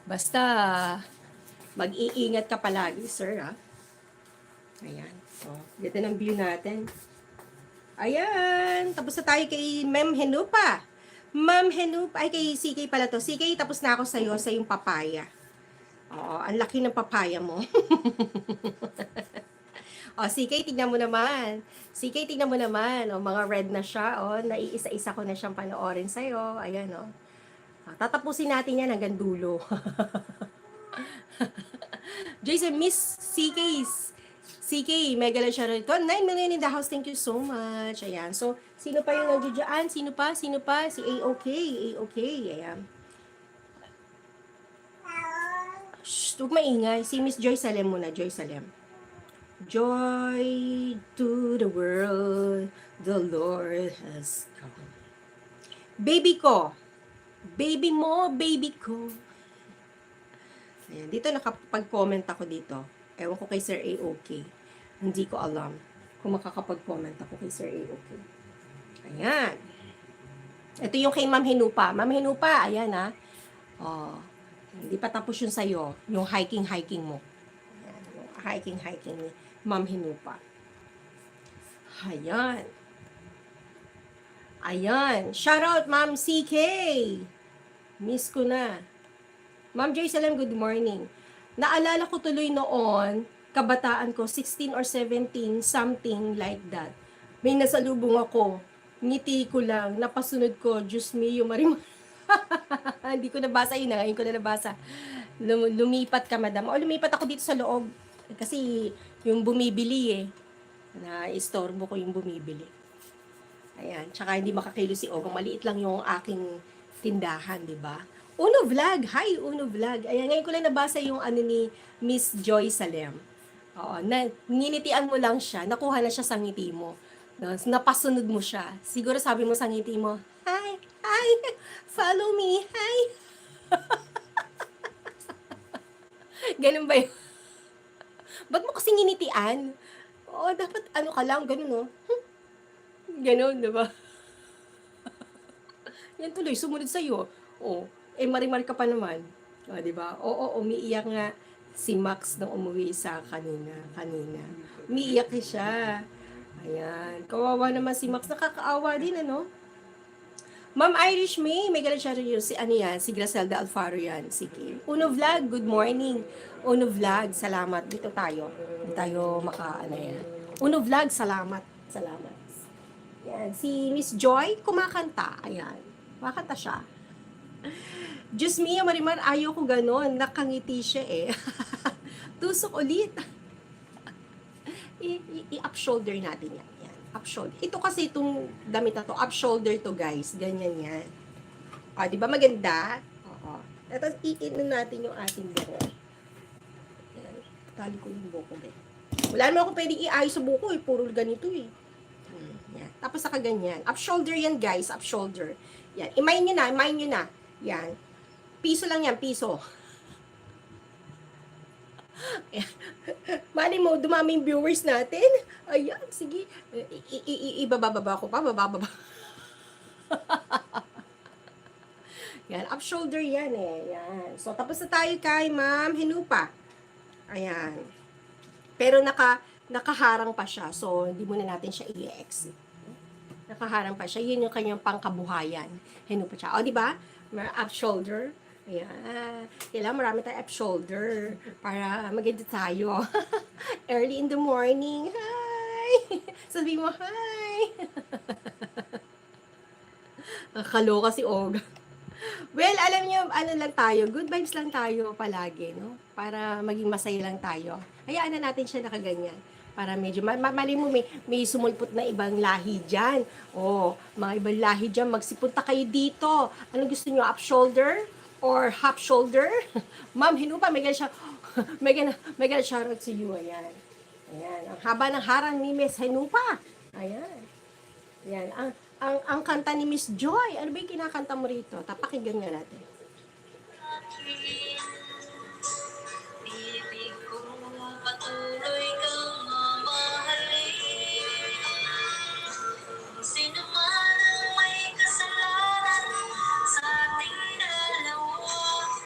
Basta, mag-iingat ka palagi, sir, ha? Ayan. So, ganda ng view natin. Ayan. Tapos na tayo kay Ma'am Henupa. Ma'am Henupa. Ay, kay CK pala to. CK, tapos na ako sa'yo sa yung papaya. Oo, ang laki ng papaya mo. O, CK, tignan mo naman. CK, tignan mo naman. O, mga red na siya. O, naiisa-isa ko na siyang panoorin sa'yo. Ayan, o. Tatapusin natin yan hanggang dulo. Jason, Miss CK's. CK, mega lang siya rito. 9 million in the house. Thank you so much. Ayan. So, sino pa yung nandiyan? Sino pa? Sino pa? Si A-OK. A-OK. Ayan. Shh, huwag maingay. Si Miss Joy Salem muna. Joy Salem. Joy to the world, the Lord has come. Baby ko. Baby mo, baby ko. Ayan, dito nakapag-comment ako dito. Ewan ko kay Sir A-OK. Hindi ko alam kung makakapag-comment ako kay Sir A-OK. Ayan. Ito yung kay Ma'am Hinupa. Ma'am Hinupa, ayan ha. Oh, hindi pa tapos yun sa'yo. Yung hiking mo. Ayan, yung hiking ni Ma'am Hinupa. Ayan. Ayan. Shout out, Ma'am CK. Miss ko na. Ma'am Joy Salam, good morning. Naalala ko tuloy noon, kabataan ko, 16 or 17, something like that. May nasalubong ako. Ngiti ko lang, napasunod ko, Diyos mio, marimar. Hindi ko nabasa yun, ngayon ko na nabasa. Lumipat ka, madam. O, lumipat ako dito sa loob. Kasi, yung bumibili na-istorbo ko yung bumibili. Ayan, tsaka hindi makakilo si Ogang. Maliit lang yung aking tindahan, di ba? Uno Vlog, hi Uno Vlog. Ayan, ngayon ko lang nabasa yung ano ni Miss Joy Salem. Oo, nginitian mo lang siya, nakuha na siya sa ngiti mo. Napasunod mo siya. Siguro sabi mo sa ngiti mo, hi, hi, follow me, hi. Ganun ba yun? Ba't mo kasi nginitian? Oo, dapat ano ka lang, ganun, no? Ganun, di ba? Yan tuloy, sumunod sa'yo. Oh, marimar ka pa naman. Di ba? Oo, umiiyak nga si Max nung umuwi sa kanina. Umiiyak siya. Ayan. Kawawa naman si Max. Nakakaawa din, ano? Ma'am Irish may galit siya rin si ano yan, si Gracelda Alfaro yan. Sige. Uno Vlog, good morning. Uno Vlog, salamat. Dito tayo. Dito tayo yan. Uno Vlog, salamat. Yan. Si Miss Joy, kumakanta. Ayan. Kumakanta siya. Diyos mio, Marimar, ayaw ko ganon. Nakangiti siya eh. Tusok ulit. I-up shoulder natin yan. Up shoulder. Ito kasi itong damit na to, up shoulder to guys. Ganyan yan. O, di ba maganda? Oo. Tapos i-in natin yung ating buko. Yan. Tali ko yung buko din. Wala naman ako pwedeng iayos sa buko eh. Puro ganito eh. Yan. Tapos saka ganyan. Up shoulder yan guys. Up shoulder. Yan. Imayin nyo na. Yan. Piso lang yan. Piso. Mali mo, dumami yung viewers natin. Ayan, sige. Ibababa ko pa, bababa. Yan, up shoulder yan eh. Yan. So, tapos na tayo kay Ma'am Hinupa. Ayan. Pero nakaharang pa siya. So, hindi muna natin siya i-exit. Nakaharang pa siya. Yun yung kanyang pangkabuhayan. Hinupa siya. O, di ba? Up shoulder. Ayan. Kailangan marami tayong up shoulder para maganda tayo. Early in the morning. Hi! Sabi mo, hi! Nakakaloka si Olga. Well, alam niyo, ano lang tayo, good vibes lang tayo palagi, no? Para maging masaya lang tayo. Hayaan na natin siya nakaganyan. Para medyo, mali mo, may sumulpot na ibang lahi dyan. Oh, mga ibang lahi dyan, magsipunta kayo dito. Ano gusto niyo, up shoulder? Or half shoulder? Ma'am Hinupa, may gano'n siya, may gano'n shoutout to you, ayan. Ayan, ang haba ng harang ni Miss Hinupa. Ayan. Ayan, ang kanta ni Miss Joy. Ano ba yung kinakanta mo rito? Tapakinggan nga natin.